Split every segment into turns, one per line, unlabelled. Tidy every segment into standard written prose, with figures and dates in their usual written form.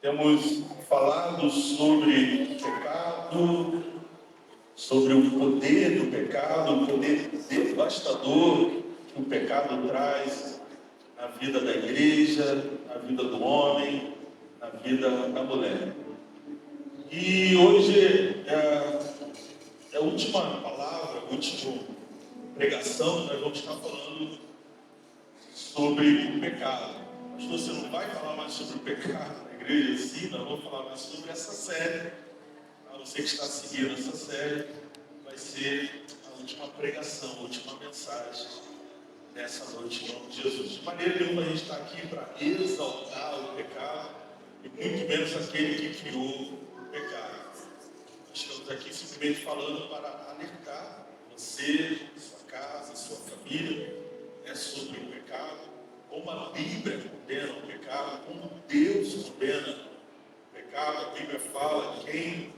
Temos falado sobre pecado, sobre o poder do pecado, o poder devastador que o pecado traz na vida da igreja, na vida do homem, na vida da mulher. E hoje é a última palavra, a última pregação, nós vamos estar falando sobre o pecado. Mas você não vai falar mais sobre o pecado na igreja, sim, nós vamos falar mais sobre essa série. Você que está seguindo essa série, vai ser a última pregação, a última mensagem nessa noite, em nome de Jesus. De maneira nenhuma a gente está aqui para exaltar o pecado, e muito menos aquele que criou o pecado. Nós estamos aqui simplesmente falando para alertar você, sua casa, sua família, sobre o pecado, como a Bíblia condena o pecado, como Deus condena o pecado. A Bíblia fala que quem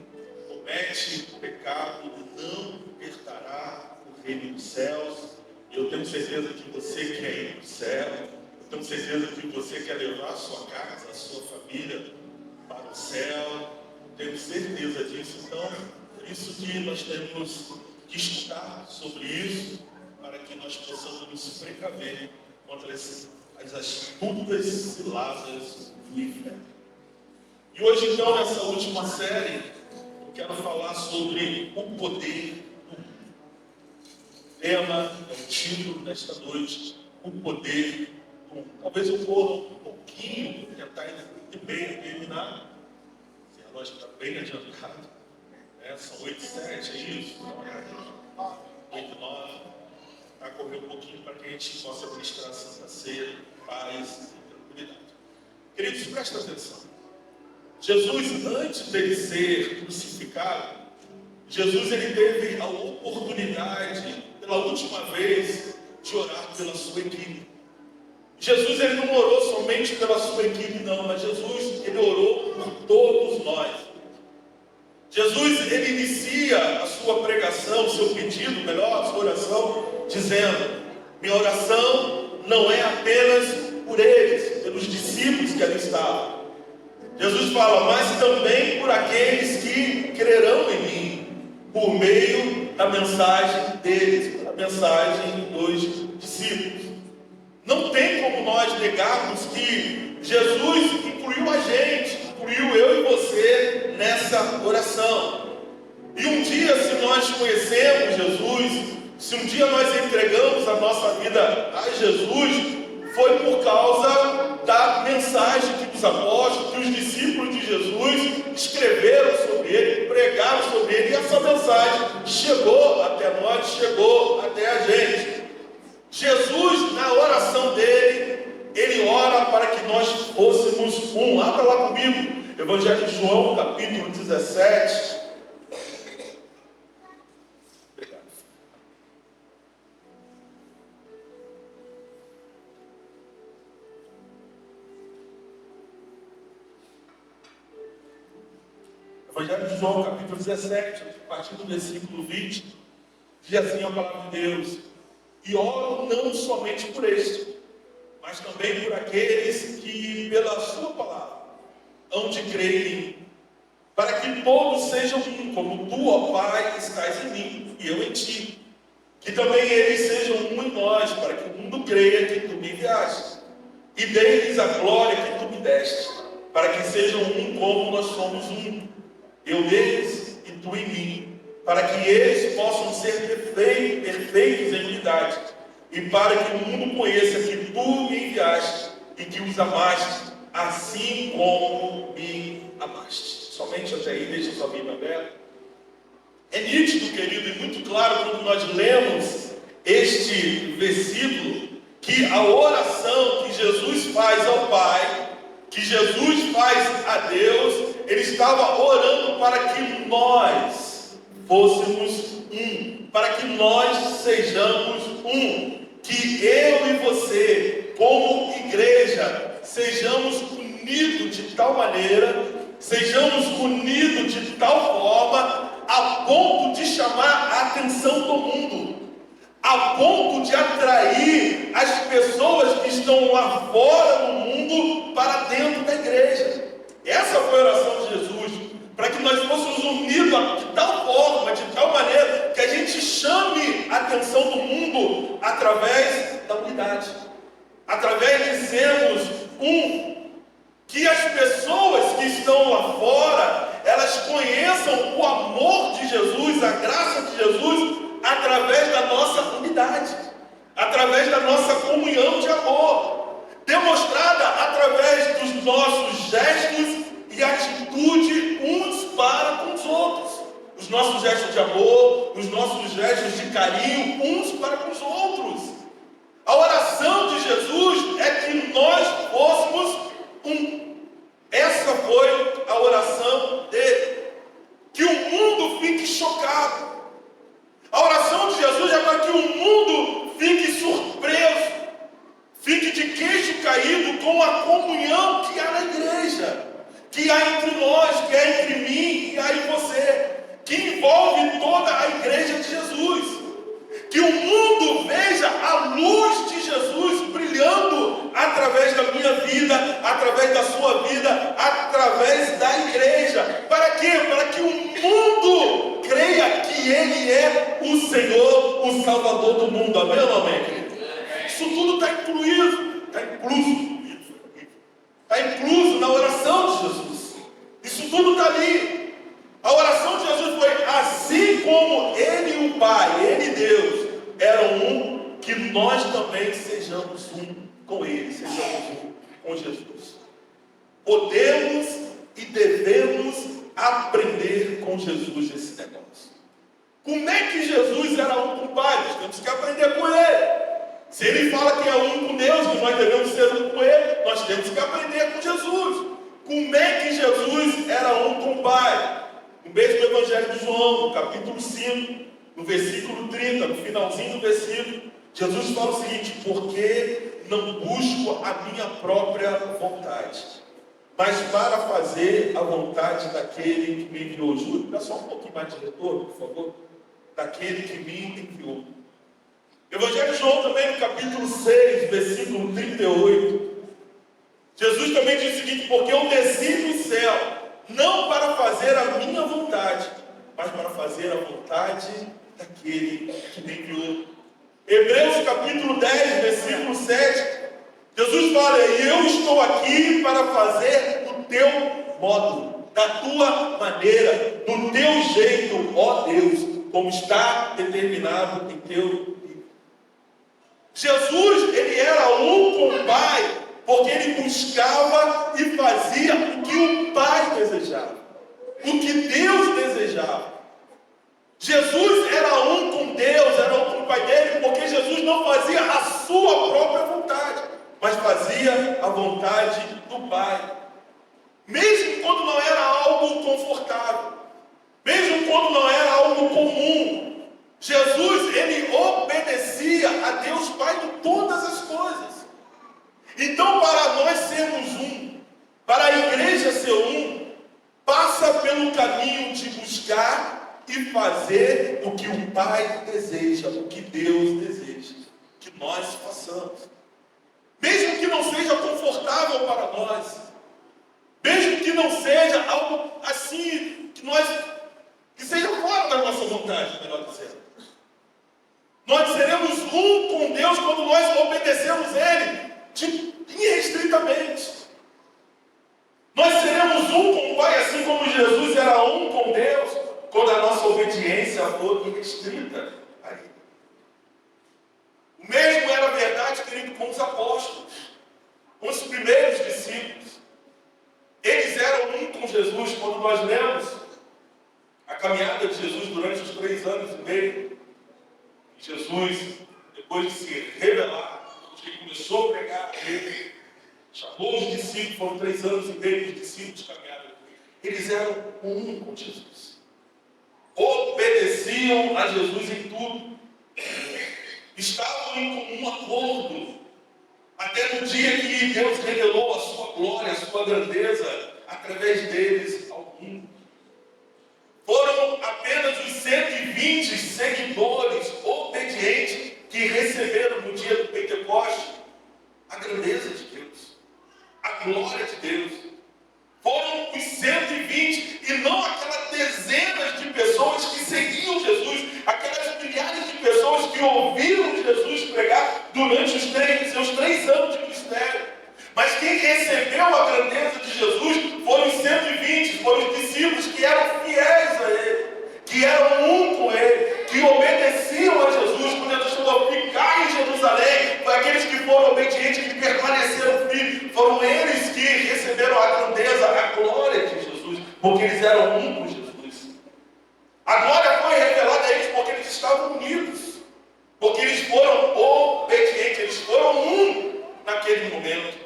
comete o pecado não herdará o reino dos céus. Eu tenho certeza que você quer ir para o céu, eu tenho certeza que você quer levar a sua casa, a sua família para o céu, eu tenho certeza disso. Então, por isso que nós temos que estudar sobre isso, para que nós possamos nos precaver contra as astutas ciladas do inferno. E hoje, então, nessa última série, eu quero falar sobre o poder do mundo. O tema é o título desta noite, o poder do mundo. Talvez eu corra um pouquinho, tentar bem terminar. Se a loja está bem adiantada, são 8h07, é isso? 8h09. A correr um pouquinho para que a gente possa ministrar a Santa Ceia, paz e tranquilidade. Queridos, presta atenção. Jesus, antes dele ser crucificado, Jesus ele teve a oportunidade, pela última vez, de orar pela sua equipe. Jesus ele não orou somente pela sua equipe, não, mas Jesus ele orou por todos nós. Jesus ele inicia a sua pregação, o seu pedido, melhor, a sua oração, dizendo: minha oração não é apenas por eles, pelos discípulos que ali estavam. Jesus fala, mas também por aqueles que crerão em mim, por meio da mensagem deles, da mensagem dos discípulos. Não tem como nós negarmos que Jesus incluiu a gente, incluiu eu e você nessa oração. E um dia, se nós conhecemos Jesus, se um dia nós entregamos a nossa vida a Jesus, foi por causa da mensagem que os apóstolos, que os discípulos de Jesus escreveram sobre ele, pregaram sobre ele, e essa mensagem chegou até nós, chegou até a gente. Jesus, na oração dele, ele ora para que nós fôssemos um. Abra lá comigo, Evangelho de João, capítulo 17. Evangelho de João, capítulo 17, a partir do versículo 20, diz assim a palavra de Deus: e oro não somente por este, mas também por aqueles que, pela sua palavra, hão de crer em mim, para que todos sejam um, como tu, ó Pai, estás em mim, e eu em ti. Que também eles sejam um em nós, para que o mundo creia que tu me enviaste. E dê-lhes a glória que tu me deste, para que sejam um como nós somos um. Eu neles e tu em mim, para que eles possam ser perfeitos em unidade, e para que o mundo conheça que tu me enviaste e que os amaste, assim como me amaste. Somente até aí, deixa sua Bíblia aberta. É nítido, querido, e muito claro quando nós lemos este versículo, que a oração que Jesus faz ao Pai, que Jesus faz a Deus, ele estava orando para que nós fôssemos um, para que nós sejamos um, que eu e você, como igreja, sejamos unidos de tal maneira, sejamos unidos de tal forma, a ponto de chamar a atenção do mundo, a ponto de atrair as pessoas que estão lá fora no mundo para dentro da igreja. Essa através da unidade, através de sermos um. Que as pessoas que estão lá fora, elas conheçam o amor de Jesus, a graça de Jesus, através da nossa unidade, através da nossa comunhão de amor, demonstrada através dos nossos gestos e atitude uns para com os outros. Os nossos gestos de amor, os nossos gestos de carinho uns para com os outros. A oração de Jesus é que nós fôssemos um. Essa foi a oração dele. Que o mundo fique chocado. A oração de Jesus é para que o mundo fique surpreso, fique de queixo caído com a comunhão que há na igreja, que há entre nós, que há entre mim e há em você, que envolve toda a igreja de Jesus. Que o mundo veja a luz de Jesus brilhando através da minha vida, através da sua vida, através da igreja. Para quê? Para que o mundo creia que Ele é o Senhor, o Salvador do mundo. Amém ou amém, querido? Isso tudo está incluído, está incluso na oração de Jesus. Isso tudo está ali. A oração de Jesus foi assim como Ele e o Pai, Ele e Deus, eram um, que nós também sejamos um com Ele, sejamos um com Jesus. Podemos e devemos aprender com Jesus esse negócio. Como é que Jesus era um com o Pai? Nós temos que aprender com Ele. Se Ele fala que é um com Deus, que nós devemos ser um com Ele, nós temos que aprender com Jesus. Como é que Jesus era um com o Pai? No mesmo Evangelho de João, no capítulo 5, no versículo 30, no finalzinho do versículo, Jesus fala o seguinte: porque não busco a minha própria vontade, mas para fazer a vontade daquele que me enviou. Júlio, dá só um pouquinho mais de retorno, por favor. Daquele que me enviou. Evangelho de João também, no capítulo 6, versículo 38, Jesus também diz o seguinte: porque eu desci do céu, não para fazer a minha vontade, mas para fazer a vontade daquele que me enviou. Hebreus capítulo 10, versículo 7, Jesus fala: e eu estou aqui para fazer do teu modo, da tua maneira, do teu jeito, ó Deus, como está determinado em teu livro. Jesus, ele era um com o Pai, porque ele buscava e fazia o que o Pai desejava, o que Deus desejava. Jesus era um com Deus, era um com o Pai dele, porque Jesus não fazia a sua própria vontade, mas fazia a vontade do Pai. Mesmo quando não era algo confortável, mesmo quando não era algo comum, Jesus, ele obedecia a Deus Pai em todas as coisas. Então, para nós sermos um, para a igreja ser um, passa pelo caminho de buscar e fazer o que o Pai deseja, o que Deus deseja que nós façamos. Mesmo que não seja confortável para nós, mesmo que não seja algo assim, que seja fora da nossa vontade, melhor dizendo. Nós seremos um com Deus quando nós obedecemos Ele irrestritamente. Nós seremos um com o Pai, assim como Jesus era um com Deus, quando a nossa obediência for irrestrita a Ele. O mesmo era verdade, querido, com os apóstolos, com os primeiros discípulos. Eles eram um com Jesus. Quando nós lemos a caminhada de Jesus durante os 3 anos e meio, Jesus, depois de se revelar, que começou a pregar a ele, chamou os discípulos, foram 3 anos e meio os discípulos caminharam. Eles eram um com Jesus. Obedeciam a Jesus em tudo. Estavam em comum acordo. Até no dia que Deus revelou a sua glória, a sua grandeza, através deles ao mundo. Foram apenas os 120 seguidores obedientes que receberam no dia do Pentecoste a grandeza de Deus, a glória de Deus. Foram os 120 e não aquelas dezenas de pessoas que seguiam Jesus, aquelas milhares de pessoas que ouviram Jesus pregar durante os seus 3 anos de ministério. Mas quem recebeu a grandeza de Jesus foram os 120, foram os discípulos que eram fiéis a Ele, que eram um com Ele, que obedeciam a Jesus. Quando Jesus falou, ficar em Jerusalém, foi aqueles que foram obedientes, que permaneceram firmes. Foram eles que receberam a grandeza, a glória de Jesus, porque eles eram um com Jesus. A glória foi revelada a eles porque eles estavam unidos, porque eles foram obedientes, eles foram um naquele momento.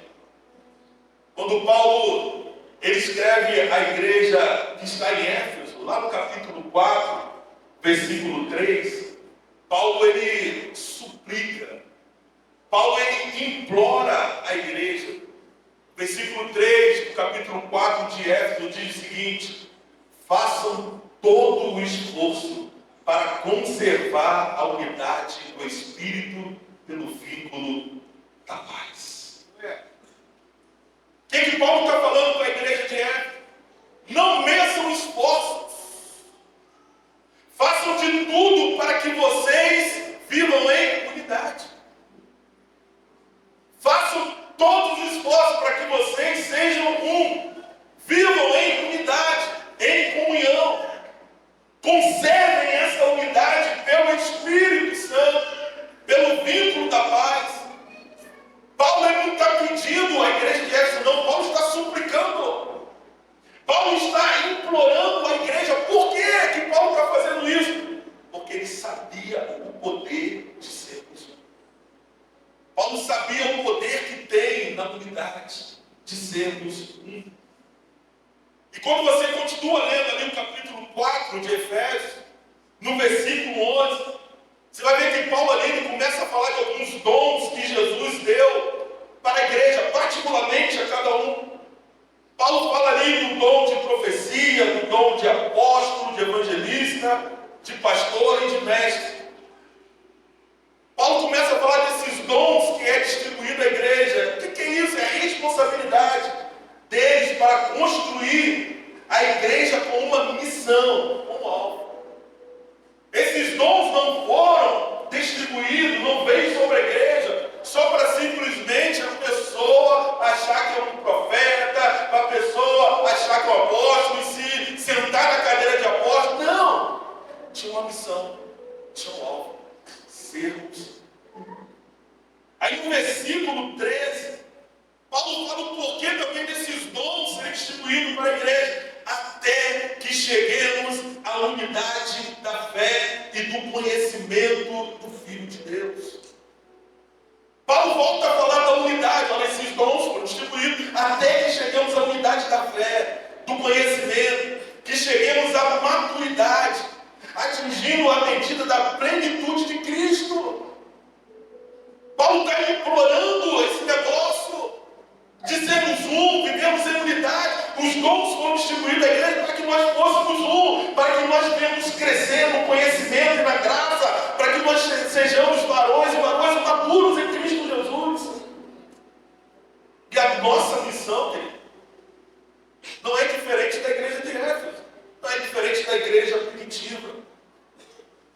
Quando Paulo ele escreve à igreja que está em Éfeso, lá no capítulo 4, versículo 3, Paulo ele suplica, Paulo ele implora a igreja. Versículo 3 do capítulo 4 de Éfeso diz o seguinte: façam todo o esforço para conservar a unidade do Espírito pelo vínculo da paz. O que Paulo está falando para a igreja de Éfeso? Não meçam esforços. Façam de tudo para que vocês vivam em unidade. Façam todos os esforços para que vocês sejam um. Vivam em unidade, em comunhão. Conservem essa unidade pelo Espírito Santo, pelo vínculo da paz. Paulo não está pedindo à igreja de Éfeso, não. Paulo está suplicando. Paulo está implorando à igreja. Por que Paulo está fazendo isso? Porque ele sabia o poder de sermos um. Paulo sabia o poder que tem na unidade de sermos um. E quando você continua lendo ali o capítulo 4 de Efésios, no versículo 11, você vai ver que Paulo ali ele começa a falar de alguns dons que Jesus deu para a igreja, particularmente a cada um. Paulo fala ali do dom de profecia, do dom de apóstolo, de evangelista, de pastor e de mestre. Paulo começa a falar desses dons que é distribuído à igreja. O que é isso? É a responsabilidade deles para construir a igreja com uma missão, com um alvo. Esses dons não foram distribuídos, não veio sobre a igreja só para simplesmente a pessoa achar que é um profeta, para a pessoa achar que é um apóstolo e se sentar na cadeira de apóstolo. Não! Tinha uma missão, tinha um alvo. Sermos. Aí no versículo 13, Paulo fala o porquê também desses dons serem distribuídos para a igreja, até que cheguemos à unidade da fé e do conhecimento do Filho de Deus. Paulo volta a falar da unidade, olha, esses dons foram distribuídos até que cheguemos à unidade da fé, do conhecimento, que cheguemos à maturidade, atingindo a medida da plenitude de Cristo. Paulo está implorando esse negócio de sermos um, vivemos em unidade. Os dons foram distribuídos à igreja para que nós fôssemos um, para que nós venhamos crescer no conhecimento e na graça, para que nós sejamos varões e varões maduros em Cristo Jesus. E a nossa missão, querido, não é diferente da igreja de Éfeso, não é diferente da igreja primitiva.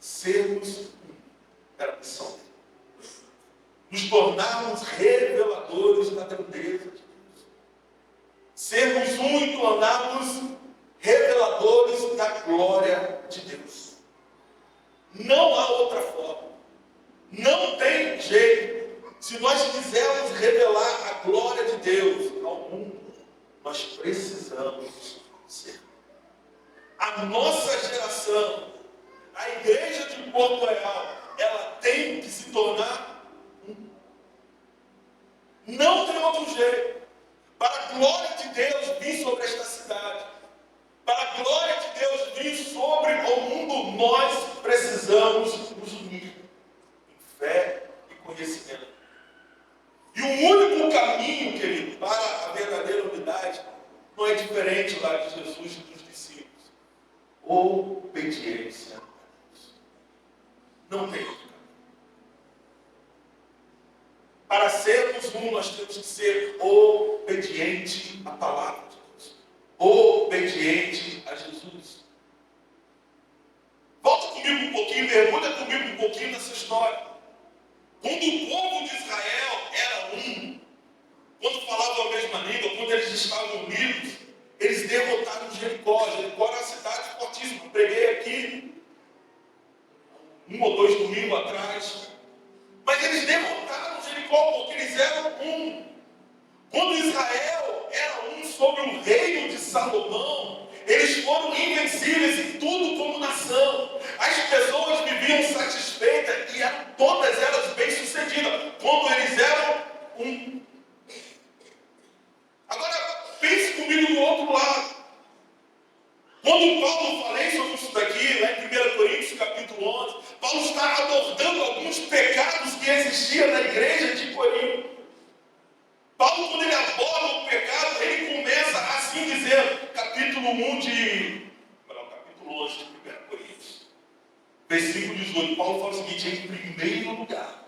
Sermos um era a missão. Nos tornarmos reveladores da grandeza de Deus. Sermos um e tornarmos reveladores da glória de Deus. Não há outra forma. Não tem jeito. Se nós quisermos revelar a glória de Deus ao mundo, nós precisamos ser. A nossa geração, a igreja de Porto Real, ela tem que se tornar um. Não tem outro jeito. Para a glória de Deus vir sobre esta cidade, para a glória de Deus vir sobre o mundo, nós precisamos nos unir em fé e conhecimento. E o único caminho, querido, para a verdadeira unidade não é diferente lá de Jesus e dos discípulos. Obediência a Deus. Não tem outro caminho. Para sermos um, nós temos que ser obediente à palavra de Deus. Obediente a Jesus. Volta comigo um pouquinho, mergulha comigo um pouquinho nessa história. Quando o povo de reino de Salomão, eles foram invencíveis em tudo como nação. As pessoas viviam satisfeitas e eram todas elas bem-sucedidas, quando eles eram um. Agora, pense comigo do outro lado. Quando Paulo falei sobre isso daqui, lá em 1 Coríntios capítulo 11, Paulo está abordando alguns pecados que existiam na igreja de Corinto. Paulo, quando ele aborda o pecado, ele começa assim dizendo, capítulo 11 de 1 Coríntios, versículo 18, Paulo fala o seguinte: em primeiro lugar,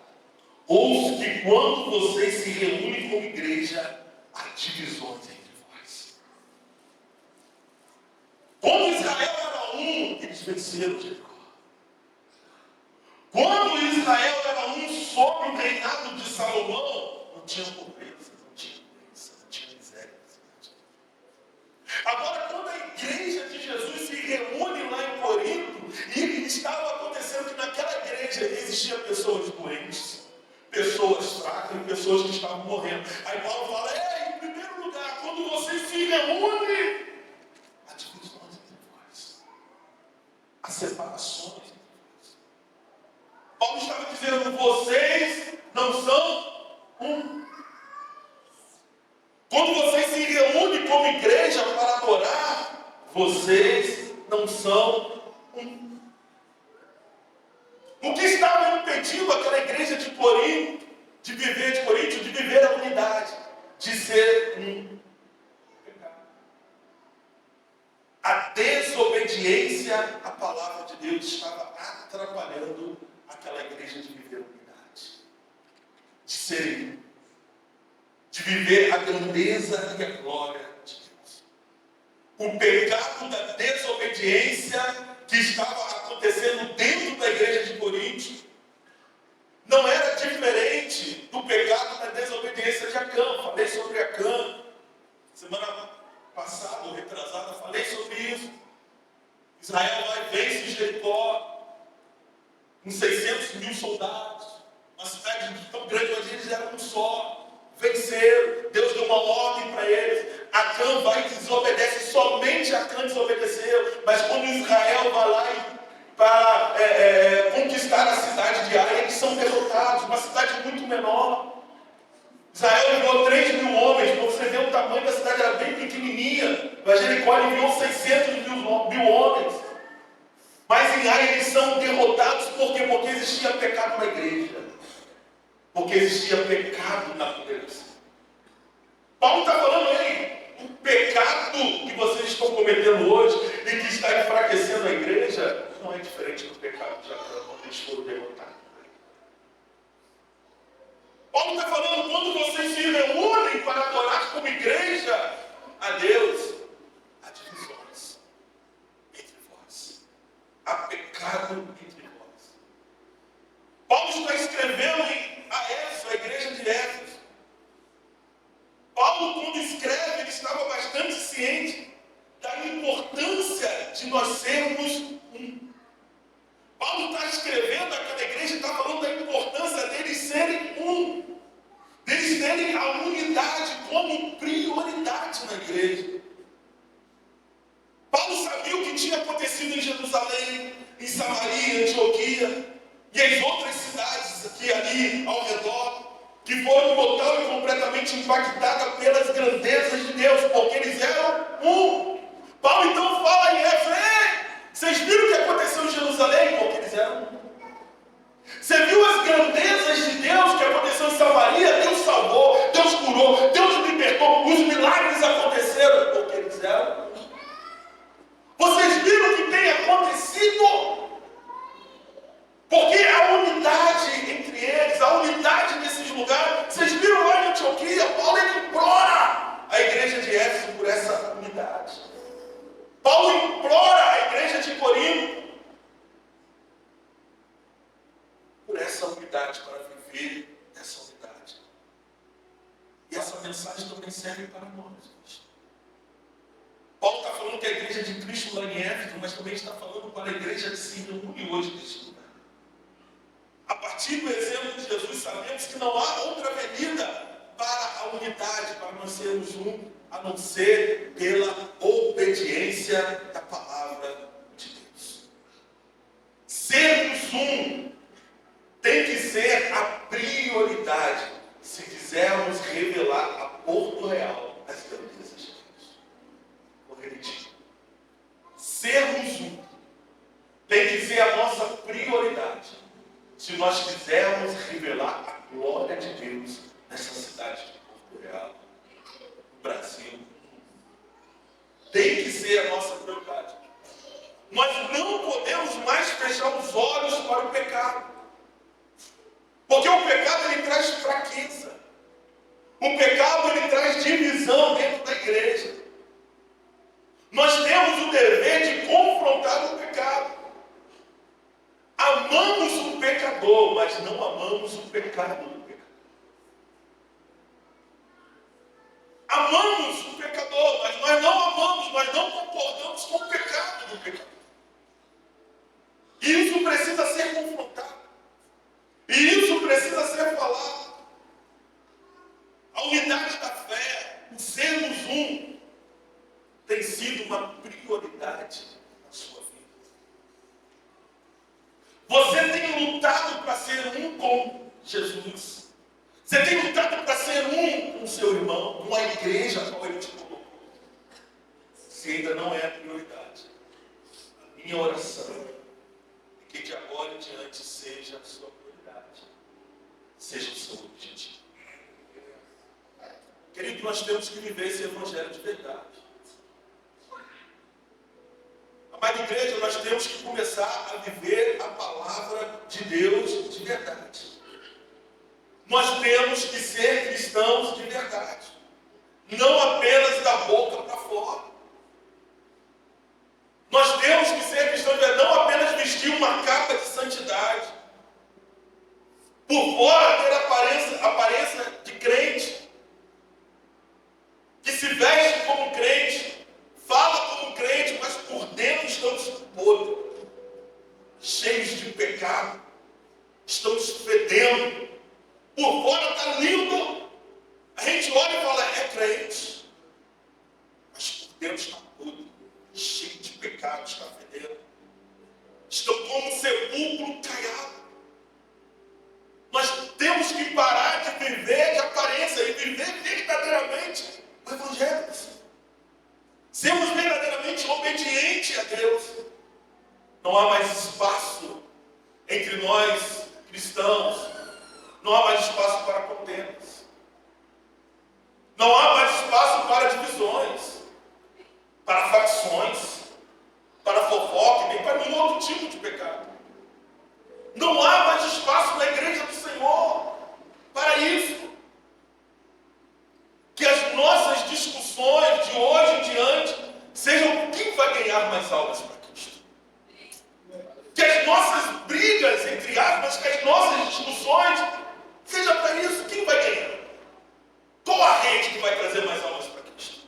ouço que quando vocês se reúnem como igreja, há divisões entre vós. Quando Israel era um, eles venceram Jericó. Quando Israel era um sob o reinado de Salomão, não tinha pobreza, não tinha doença, não tinha miséria. Agora, quando a igreja de Jesus se reúne lá em Corinto, e estava acontecendo que naquela igreja existiam pessoas doentes, pessoas fracas e pessoas que estavam morrendo. Aí Paulo fala: em primeiro lugar, quando vocês se reúnem, há divisões entre vós, há separações entre vós. Paulo estava dizendo: vocês não são um. Quando vocês se reúnem como igreja para adorar, vocês não são um. O que estava impedindo aquela igreja de Corinto, de viver a unidade, de ser um? A desobediência à palavra de Deus estava atrapalhando aquela igreja de viver a unidade, de ser um, de viver a grandeza e a glória de Deus. O pecado da desobediência que estava acontecendo dentro da igreja de Corinto não era diferente do pecado da desobediência de Acã. Falei sobre Acã semana passada ou retrasada, falei sobre isso. Israel vai vence Jericó com 600 mil soldados, uma cidade tão grande, mas eles eram um só. Venceram, Deus deu uma ordem para eles. Acã vai e desobedece, somente Acã desobedeceu. Mas quando Israel vai lá para conquistar a cidade de Ai, eles são derrotados, uma cidade muito menor. Israel enviou 3 mil homens, para você ver o tamanho da cidade, era bem pequenininha. Mas Jericó enviou 600 mil homens. Mas em Ai eles são derrotados, por quê? Porque existia pecado na igreja. Porque existia pecado na congregação. Paulo está falando aí, o pecado que vocês estão cometendo hoje e que está enfraquecendo a igreja não é diferente do pecado de Acã, quando eles foram derrotados. Paulo está falando, quando vocês se reúnem para adorar como igreja a Deus, há divisões entre vós, há pecado entre vós. Paulo está escrevendo a Éfeso, a igreja de Éfeso. Paulo, quando escreve, ele estava bastante ciente da importância de nós sermos um. Paulo está escrevendo aquela igreja e está falando da importância deles serem um. Deles terem a unidade como prioridade na igreja. Paulo sabia o que tinha acontecido em Jerusalém, em Samaria, em Antioquia e as outras cidades aqui ali ao redor, que foram total e completamente impactadas pelas grandezas de Deus, porque eles eram um. Paulo então fala em Éfeso: vocês viram o que aconteceu em Jerusalém? Porque eles eram um. Você viu as grandezas de Deus que aconteceu em Samaria? Deus salvou, Deus curou, Deus libertou, os milagres aconteceram, porque eles eram um. Vocês viram o que tem acontecido? Porque a unidade entre eles, a unidade nesses lugares, vocês viram lá em Antioquia, Paulo implora a igreja de Éfeso por essa unidade. Paulo implora a igreja de Corinto por essa unidade, para viver essa unidade. E essa mensagem também serve para nós. Paulo está falando que a igreja de Cristo lá em Éfeso, mas também está falando para a igreja que se reúne hoje nesse lugar. A partir do exemplo de Jesus, sabemos que não há outra avenida para a unidade, para nós sermos um. a não ser pela obediência da palavra de Deus. Sermos um tem que ser a prioridade se quisermos revelar a Porto Real as grandezas de Deus. Vou repetir. Sermos um tem que ser a nossa prioridade se nós quisermos revelar a glória de Deus nessa cidade de Porto Real, no Brasil. Tem que ser a nossa prioridade. Nós não podemos mais fechar os olhos para o pecado. Porque o pecado ele traz fraqueza. O pecado ele traz divisão dentro da igreja. Nós temos o dever de confrontar o pecado. Amamos o pecador, mas não amamos o pecado do pecador. Amamos o pecador, mas nós não amamos, nós não concordamos com o pecado do pecador. E isso precisa ser confrontado. E isso precisa ser falado. A unidade da fé, o sermos um, tem sido uma prioridade na sua vida. Você tem lutado para ser um com Jesus. Você tem lutado para ser um com o seu irmão, com a igreja a qual ele te colocou. Se ainda não é a prioridade, a minha oração é que de agora em diante seja a sua prioridade, seja o seu objetivo. Querido, nós temos que viver esse evangelho de verdade. Amada igreja, nós temos que começar a viver a palavra de Deus de verdade. Nós temos que ser cristãos de verdade. Não apenas da boca para fora. Nós temos que ser cristãos de verdade, não apenas vestir uma capa de santidade. Por fora ter aparência de crente. Que se veste como crente, fala como crente, mas por dentro estamos podres, cheios de pecado, estamos fedendo. Por fora está lindo, a gente olha e fala, é crente, mas por dentro está podre, cheio de pecado, está fedendo. Estão como um sepulcro caiado. Nós temos que parar de viver de aparência e viver verdadeiramente o evangelho. Sermos verdadeiramente obedientes a Deus. Não há mais espaço entre nós cristãos. Não há mais espaço para contendas. Não há mais espaço para divisões, para facções, para fofoca, nem para nenhum outro tipo de pecado. Não há mais espaço na igreja do Senhor para isso. Que as nossas discussões de hoje em diante sejam quem vai ganhar mais almas para Cristo. Que as nossas brigas, entre aspas, que as nossas discussões seja para isso, quem vai ganhar? Qual a rede que vai trazer mais almas para Cristo?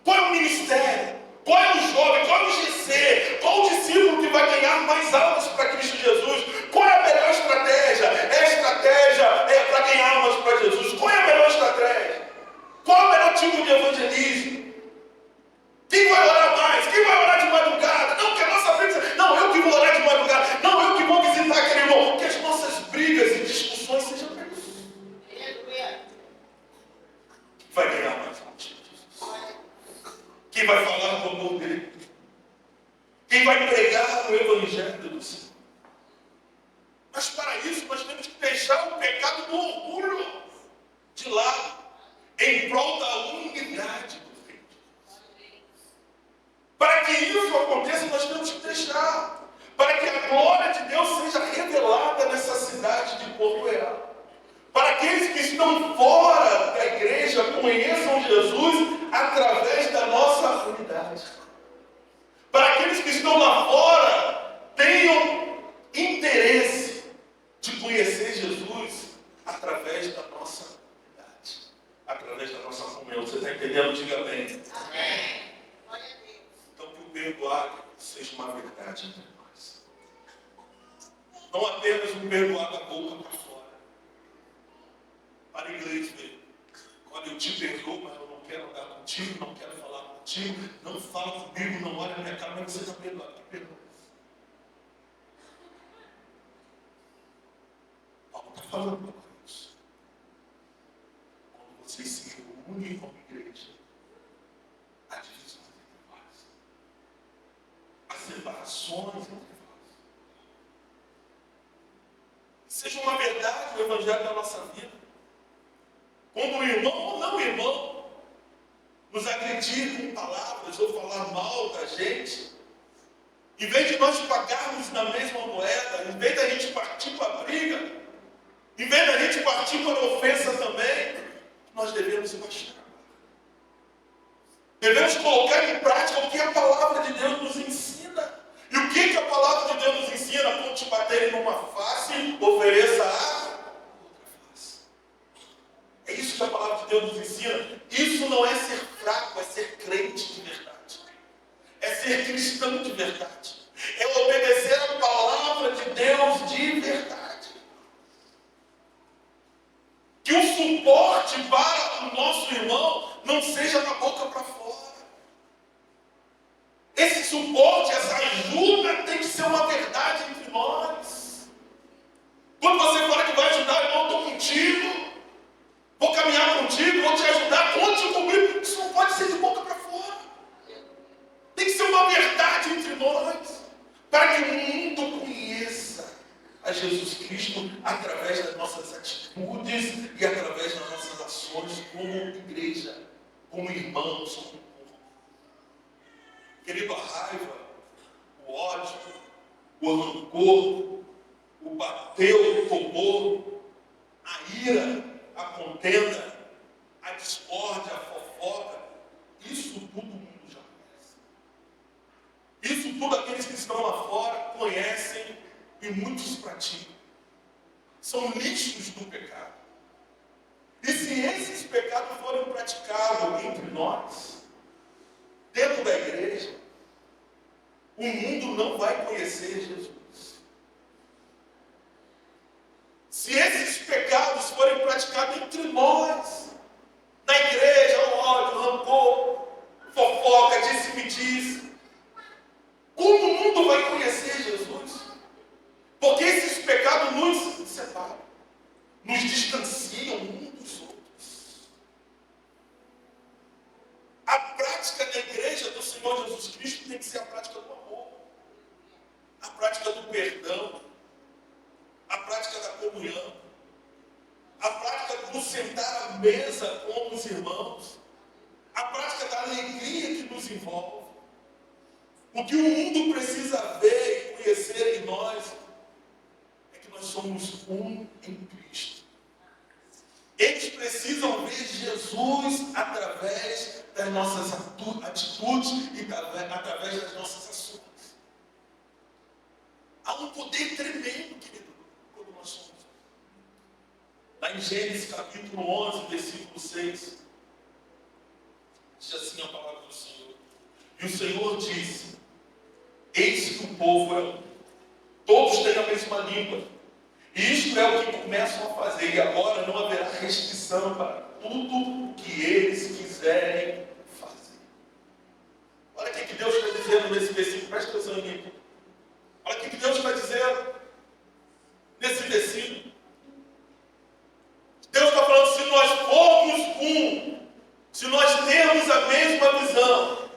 Qual é o ministério? Qual é o jovem? Qual é o GC? Qual o discípulo que vai ganhar mais almas para Cristo Jesus? Qual é a melhor estratégia? É a estratégia para ganhar almas para Jesus? Qual é a melhor estratégia? Qual é o melhor tipo de evangelismo? Quem vai orar mais? Quem vai orar de madrugada? Não, que a nossa briga... Não, eu que vou orar de madrugada. Não, eu que vou visitar aquele irmão. Que as nossas brigas e discussões sejam para isso. Vai ganhar mais almas. Quem vai falar do amor dele? Quem vai pregar o evangelho do Senhor? Mas para isso nós temos que deixar o pecado do orgulho de lado, em prol da unidade do reino. Para que isso aconteça, nós temos que deixar, para que a glória de Deus seja revelada nessa cidade de Porto Real. Para aqueles que estão fora da igreja conheçam Jesus através da nossa unidade. Para aqueles que estão lá fora tenham interesse de conhecer Jesus através da nossa unidade, através da nossa comunhão. Você está entendendo? Diga amém. Amém. Então que o perdoar seja uma verdade entre nós. Não apenas um perdoar da boca para fora. Para a igreja ver. Olha, eu te perdoo, mas eu não quero andar contigo. contigo, não quero falar contigo, não fala comigo, não olha na minha cara, mas você está perdoado. Paulo está falando para isso. Quando vocês se reúnem como igreja, há divisões entre vós, há separações entre vós. Seja uma verdade o evangelho da nossa vida. Quando o irmão ou não irmão nos agredir com palavras ou falar mal da gente, em vez de nós pagarmos na mesma moeda, em vez da gente partir para a briga, em vez da gente partir para a ofensa também, nós devemos baixar. Devemos colocar em prática o que a palavra de Deus nos ensina. E o que a palavra de Deus nos ensina? Quando te baterem numa face, ofereça a outra face. É isso que a palavra de Deus nos ensina. Isso não é ser fraco, é ser crente de verdade. É ser cristão de verdade. É obedecer a palavra de Deus de verdade. Que o suporte para o nosso irmão não seja da boca para fora. Esse suporte, essa ajuda tem que ser uma verdade entre nós. Quando você fala que vai ajudar, irmão, estou contigo, vou caminhar contigo, vou te ajudar, conte comigo. Isso não pode ser de boca para fora. Tem que ser uma verdade entre nós, para que o mundo conheça a Jesus Cristo através das nossas atitudes e através das nossas ações como igreja, como irmãos, como povo. Querido, a raiva, o ódio, o rancor, o bateu, o tomou, a ira, a contenda, a discórdia, a fofoca, isso tudo o mundo já conhece. Isso tudo aqueles que estão lá fora conhecem e muitos praticam. São lixos do pecado. E se esses pecados forem praticados entre nós, dentro da igreja, o mundo não vai conhecer Jesus. Se esses pecados forem praticados entre nós, na igreja, o ódio, o rancor, fofoca, disse-me-disse, como o mundo vai conhecer Jesus? Porque esses pecados nos separam, nos distanciam uns dos outros. A prática da igreja do Senhor Jesus Cristo tem que ser a prática do amor, a prática do perdão, a prática da comunhão, a prática do sentar à mesa com os irmãos, a prática da alegria que nos envolve. O que o mundo precisa ver e conhecer em nós é que nós somos um em Cristo. Eles precisam ver Jesus através das nossas atitudes e através das nossas ações. Há um poder tremendo, querido, quando nós somos. Lá em Gênesis capítulo 11, versículo 6, diz assim a palavra do Senhor. E o Senhor disse: eis que o povo é um, todos têm a mesma língua. E isto é o que começam a fazer. E agora não haverá restrição para tudo o que eles quiserem fazer. Olha o que Deus está dizendo nesse versículo. Presta atenção em mim. Olha o que Deus está dizendo nesse versículo. Deus está falando, se nós formos um, se nós termos a mesma visão,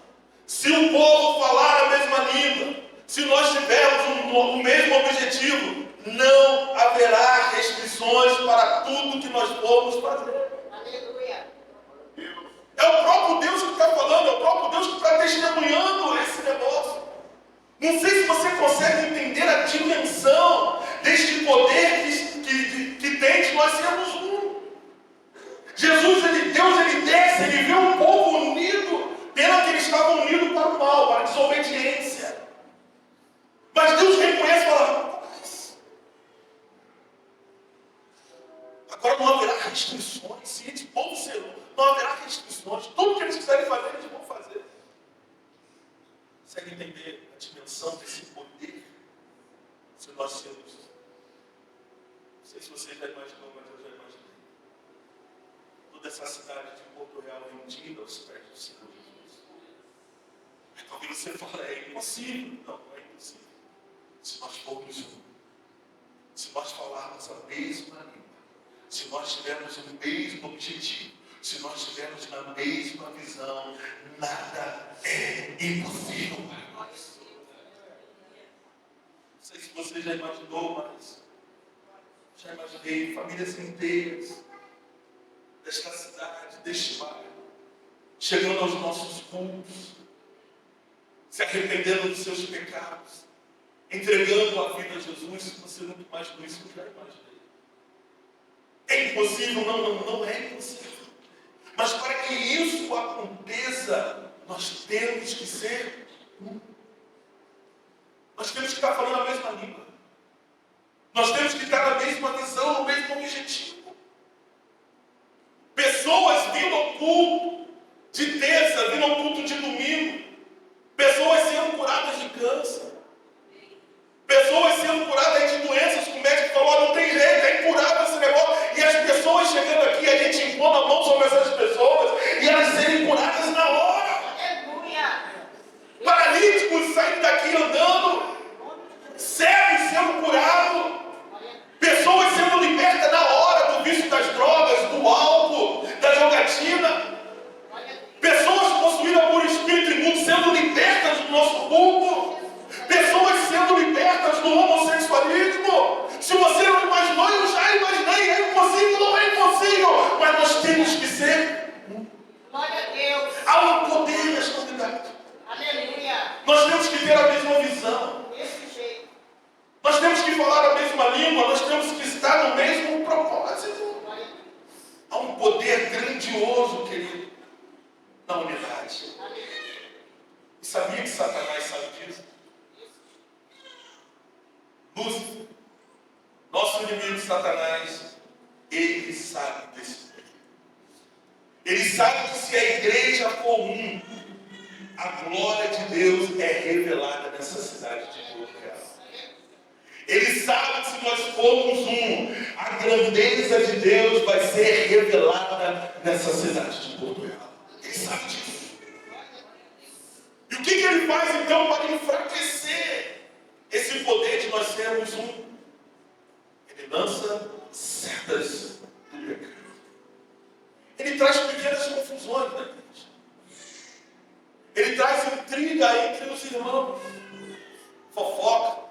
se o povo falar a mesma língua, se nós tivermos o mesmo objetivo, não haverá restrições para tudo que nós formos fazer.
Aleluia.
É o próprio Deus que está falando, é o próprio Deus que está testemunhando esse negócio. Não sei se você consegue entender a dimensão deste poder que tem de nós sermos um. Jesus, Deus, ele desce, ele vê o povo unido, pena que eles estavam unidos para o mal, para a desobediência. Mas Deus reconhece e fala: agora não haverá restrições, se eles vão ser um, não haverá restrições, tudo que eles quiserem fazer, eles vão fazer. Consegue entender a dimensão desse poder? Se nós sermos, não sei se você já imaginou, mas eu já imaginei. toda essa cidade de Porto Real rendida aos pés do Senhor Jesus. Aí talvez você fale, é impossível. Não, não é impossível. Se nós formos um, se nós falarmos a mesma língua, se nós tivermos o mesmo objetivo, se nós estivermos na mesma visão, nada é impossível para nós. Não sei se você já imaginou, mas já imaginei famílias inteiras desta cidade, deste bairro, chegando aos nossos cultos, se arrependendo dos seus pecados, entregando a vida a Jesus. Se você muito mais do isso, eu já imaginei. É impossível? Não é impossível. Mas para que isso aconteça, nós temos que ser um. Nós temos que estar falando a mesma língua. Nós temos que estar na mesma visão, no mesmo objetivo. Pessoas vindo ao culto de terça, vindo ao culto de domingo. Pessoas sendo curadas de câncer. Pessoas sendo curadas de doenças que o médico falou, não tem jeito, é incurável esse negócio. E as pessoas chegando aqui, a gente impondo a mão sobre essas pessoas e elas serem curadas na hora. Aleluia! Paralíticos saindo daqui andando, cegos sendo curados, pessoas sendo libertas na hora do vício das drogas, do álcool, da jogatina, pessoas possuídas por espírito imundo sendo libertas do nosso culto. Pessoas sendo libertas do homossexualismo. Se você não imaginou, eu já imaginei. É impossível, não é impossível. Mas nós temos que ser. Glória a Deus. Há um poder nesta unidade. Aleluia. Nós temos que ter a mesma visão. Desse jeito. Nós temos que falar a mesma língua. Nós temos que estar no mesmo propósito. Há um poder grandioso, querido, na unidade. E sabia que Satanás sabe disso? Lúcifer, nosso inimigo Satanás, ele sabe desse poder. Ele sabe que se a igreja for um, a glória de Deus é revelada nessa cidade de Porto Real. Ele sabe que se nós formos um, a grandeza de Deus vai ser revelada nessa cidade de Porto Real. Ele sabe disso. E o que ele faz então para enfraquecer esse poder de nós sermos um? Ele lança setas do pecado. Ele traz pequenas confusões na igreja. Ele traz intriga entre os irmãos, fofoca.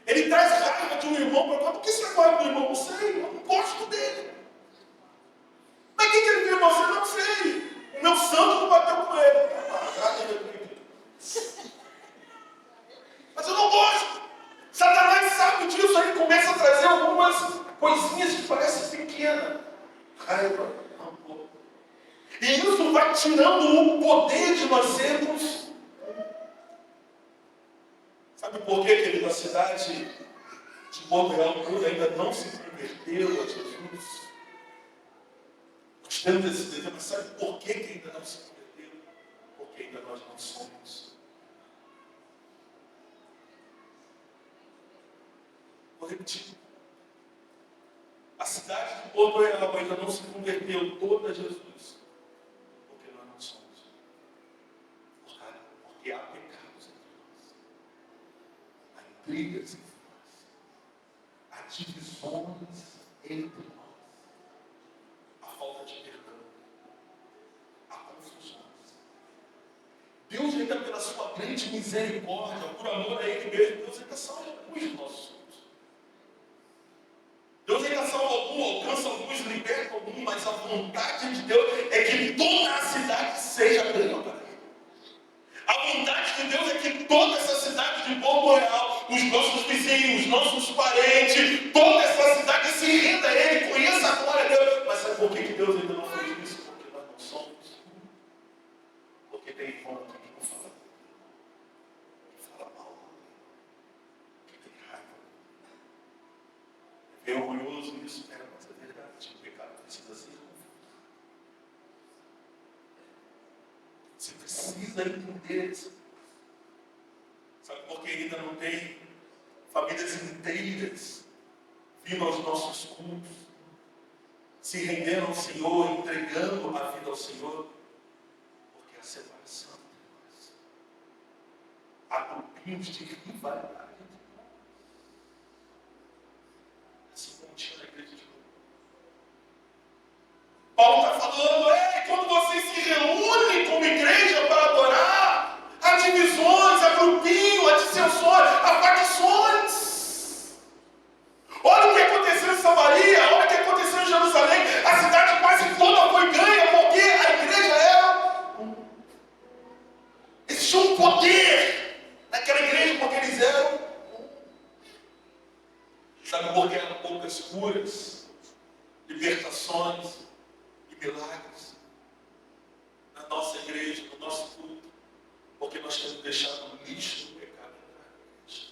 Ele traz raiva de um irmão para cá. Por que você gosta do irmão? Não sei, eu não gosto dele. Mas quem que ele viu você? Não sei. O meu santo não bateu com ele. Mas eu não gosto. Satanás sabe disso, aí começa a trazer algumas coisinhas que parecem pequenas. Raiva, rancor. E isso vai tirando o poder de nós sermos. Sabe por que, querido, a cidade de Porto Real ainda não se converteu a Jesus? Nós temos esse desejo, mas sabe por que ainda não se converteu? Porque ainda nós não somos. Vou repetir. A cidade de Porto Real ainda não se converteu toda a Jesus. Porque nós não somos. Porque há pecados entre nós. Há intrigas entre nós. Há divisões entre nós. Há falta de perdão. Há confusões. Deus ainda, pela sua grande misericórdia, por amor a Ele mesmo, Deus ainda salva alguns de nossos. Deus ainda salva algum, alcança alguns, liberta algum, mas a vontade de Deus é que toda a cidade seja ganha para Ele. A vontade de Deus é que toda essa cidade de Porto Real, os nossos vizinhos, nossos parentes, toda essa cidade se renda a Ele, conheça a glória de Deus. Mas sabe por que Deus ainda não fez isso? Porque nós não somos. Porque tem irmão que não fala. Que fala mal. Que tem raiva. É orgulhoso isso, mas é verdade. O pecado precisa ser. Você precisa entender isso. Sabe por que ainda não tem famílias inteiras vindo aos nossos cultos, se rendendo ao Senhor, entregando a vida ao Senhor, porque a separação entre nós, há grupinhos de rivalidade entre nós, assim como tinha na igreja de Roma. Paulo está falando, quando vocês se reúnem como igreja para adorar, há divisões, há grupinhos, há dissensões, há facções. Olha o que aconteceu em Samaria, olha o que aconteceu em Jerusalém. A cidade quase toda foi ganha porque a igreja era existia um poder naquela igreja porque eles eram sabe por que eram poucas curas, libertações e milagres na nossa igreja, no nosso culto, porque nós temos deixado o lixo do pecado entrar na igreja.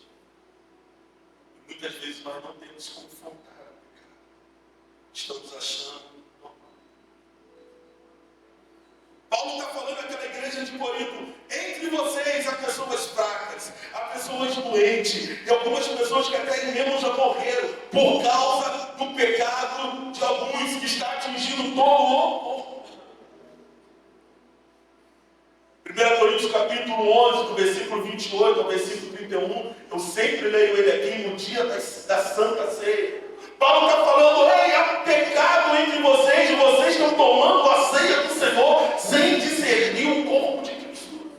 E muitas vezes nós não temos confrontado o pecado. Estamos achando normal. Paulo está falando àquela igreja de Corinto: entre vocês há pessoas fracas, há pessoas doentes, e algumas pessoas que até mesmo já morreram por causa do pecado de alguns que está atingindo todo o mundo. 1 Coríntios capítulo 11, do versículo 28 ao versículo 31, eu sempre leio ele aqui no dia da Santa Ceia. Paulo está falando, há pecado entre vocês, e vocês estão tomando a ceia do Senhor sem discernir o corpo de Cristo.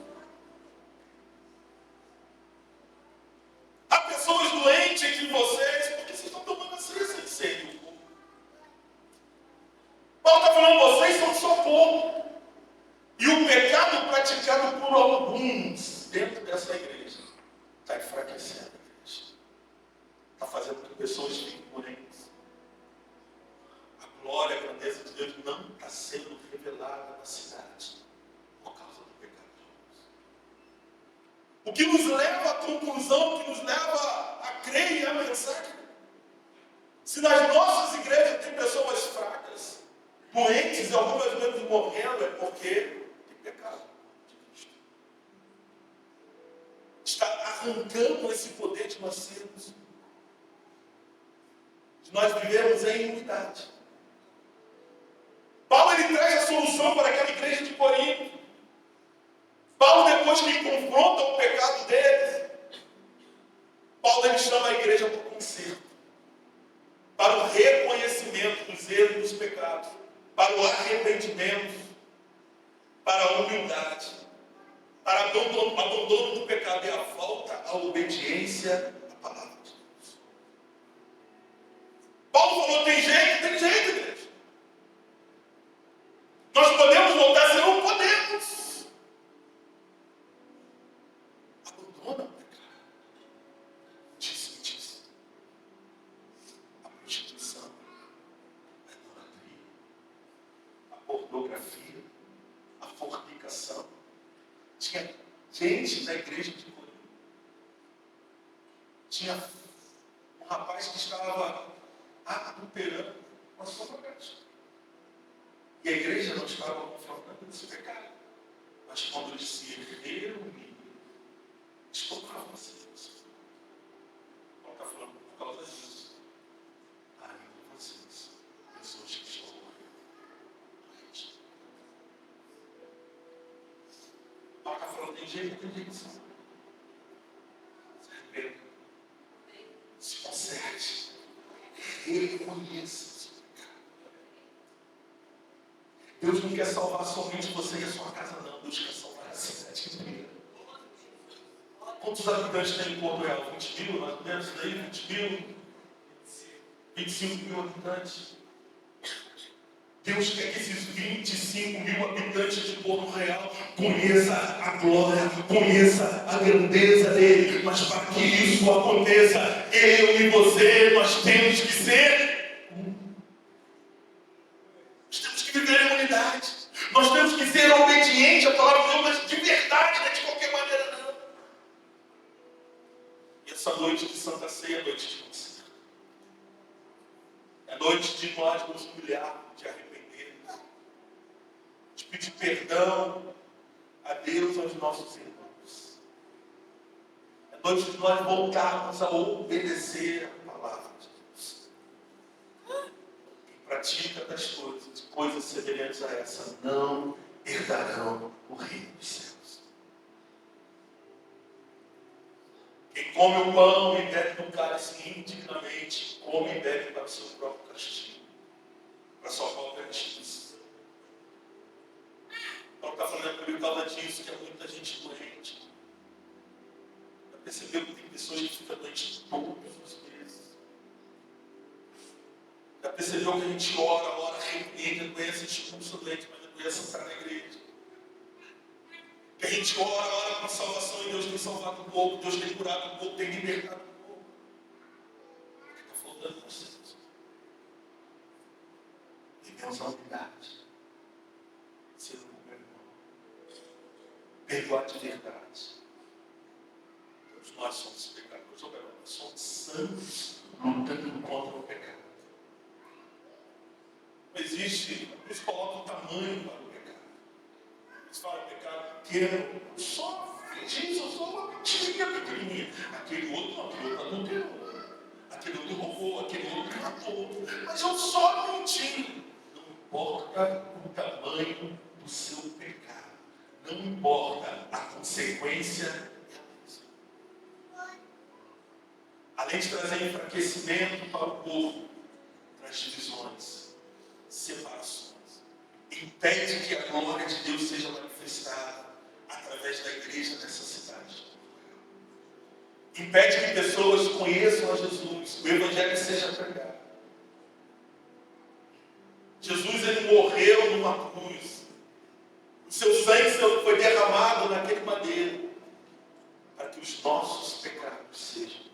Há pessoas doentes entre vocês, porque vocês estão tomando a ceia sem discernir o corpo. Paulo está falando, vocês são só corpo. E o pecado praticado por alguns dentro dessa igreja está enfraquecendo a igreja. Está fazendo com que pessoas fiquem doentes. A glória, a grandeza de Deus não está sendo revelada na cidade por causa do pecado de alguns. O que nos leva à conclusão, o que nos leva a crer e a pensar que se nas nossas igrejas tem pessoas fracas, doentes e algumas vezes morrendo, é porque pecado de Cristo está arrancando esse poder de nós sermos, de nós vivemos em unidade. Paulo ele traz a solução para aquela igreja de Corinto. Paulo, depois que confronta o pecado deles, Paulo ele chama a igreja para o conserto, para o reconhecimento dos erros e dos pecados, para o arrependimento, para a humildade, para o abandono do pecado e a volta à obediência à palavra de Deus. Paulo falou, tem jeito, igreja. Nós podemos voltar, se não podemos. Abandona o pecado. Disse. A prostituição, a idolatria, a pornografia, a fornicação. Tinha gente na igreja de Corinto. Tinha um rapaz que estava adulterando com a sua bagagem. E a igreja não estava confrontando esse pecado. Mas quando eles se reuniram, estou para vocês. Paulo está falando por causa disso. Ainda vocês, pessoas que estão morrendo. Paulo está falando, tem jeito. Se arrependa. Se conserte. Reconheça. Deus não quer salvar somente você e a sua casa, não. Deus quer salvar a cidade inteira. Quantos habitantes tem em Porto Real? 20 mil, mais ou menos, daí 20 mil, 25 mil habitantes. Deus quer que esses 25 mil habitantes de Porto Real conheçam a glória, conheçam a grandeza dele. Mas para que isso aconteça, eu e você, nós temos que ser viver em unidade. Nós temos que ser obedientes à palavra de Deus, mas de verdade, não é de qualquer maneira, não. E essa noite de Santa Ceia é noite de conserto. É noite de nós nos humilharmos, de arrependermos, de pedir perdão a Deus e aos nossos irmãos. É noite de nós voltarmos a obedecer a palavra de Deus. E pratica tais coisas semelhantes a essa, não herdarão o reino dos céus. Quem come o pão e bebe do cálice indignamente, come e bebe para o seu próprio castigo, para a sua própria justiça. Paulo está falando por causa disso, que há muita gente doente. Já percebeu que tem pessoas que ficam doentes todos os meses? Já percebeu que a gente ora, repreende, a doença expulsa o doente, mas a doença está na igreja. Que a gente ora com salvação e Deus tem salvado o povo, Deus tem curado o povo, tem libertado o povo. Está faltando vocês. Vivemos a unidade. Ser um bom irmão. Perdoar de verdade. Todos nós somos pecadores, ou melhor, nós somos santos lutando contra o pecado. Não existe, eles colocam tamanho para o pecado. Eles falam pecado pequeno, só fingir, só uma mentirinha pequenininha. Aquele outro adulterou. Aquele outro roubou, aquele outro matou. Mas eu só menti. Não importa o tamanho do seu pecado. Não importa a consequência. Além de trazer enfraquecimento para o povo, traz divisões, separações. Impede que a glória de Deus seja manifestada através da igreja nessa cidade. Impede que pessoas conheçam a Jesus, o Evangelho seja pregado. Jesus, ele morreu numa cruz. O seu sangue foi derramado naquele madeiro para que os nossos pecados sejam.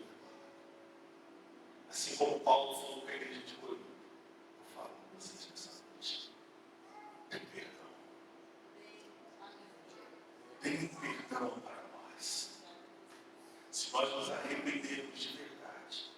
Assim como Paulo falou para a igreja de Corinto, eu falo com vocês nessa noite. Tem perdão. Tem perdão para nós. Se nós nos arrependermos de verdade,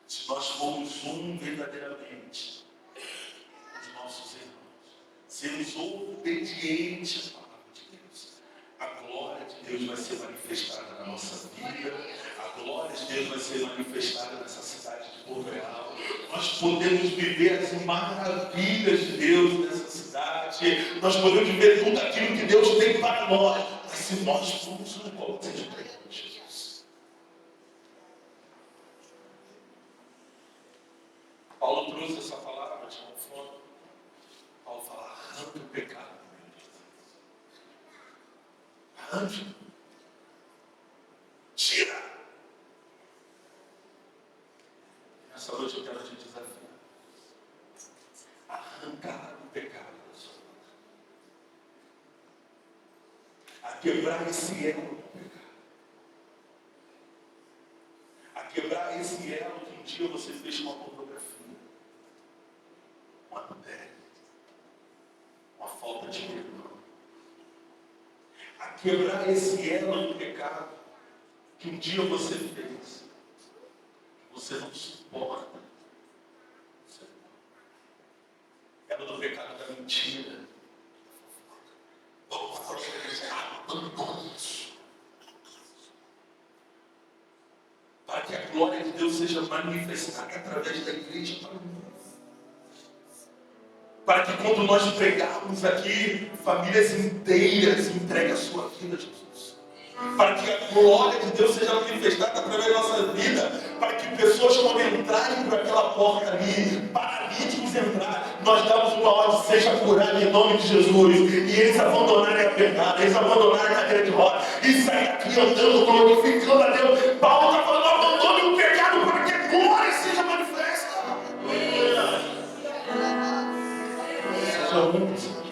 se nós formos um verdadeiramente, os nossos irmãos, sermos obedientes à palavra de Deus, a glória de Deus vai ser manifestada na nossa vida. A glória de Deus vai ser manifestada nessa cidade de Porto Real. Nós podemos viver as maravilhas de Deus nessa cidade. Nós podemos viver tudo aquilo que Deus tem para nós. Mas se nós formos um igual a Jesus. Paulo trouxe essa palavra de confronto. Paulo fala, arranca o pecado. Arranca. Tira. Essa noite eu quero te desafiar. Arrancar o pecado da sua vida. A quebrar esse elo do pecado. A quebrar esse elo que um dia você fez com a pornografia. Um adultério. Uma falta de perdão. A quebrar esse elo do pecado que um dia você fez. Você não suporta. Ela do pecado da mentira. Vamos falar isso. Para que a glória de Deus seja manifestada através da igreja para o mundo. Para que quando nós pregarmos aqui, famílias inteiras entreguem a sua vida a Jesus. Para que a glória de Deus seja manifestada através da nossa vida, para que pessoas, quando entrarem por aquela porta ali, paralíticos entrarem, nós damos uma ordem, seja curado em nome de Jesus, e eles abandonarem a pecado, eles abandonarem a cadeira de roda, e sair aqui andando, glorificando a Deus. Paulo está falando, abandone o pecado para que a glória seja manifesta. Seja muito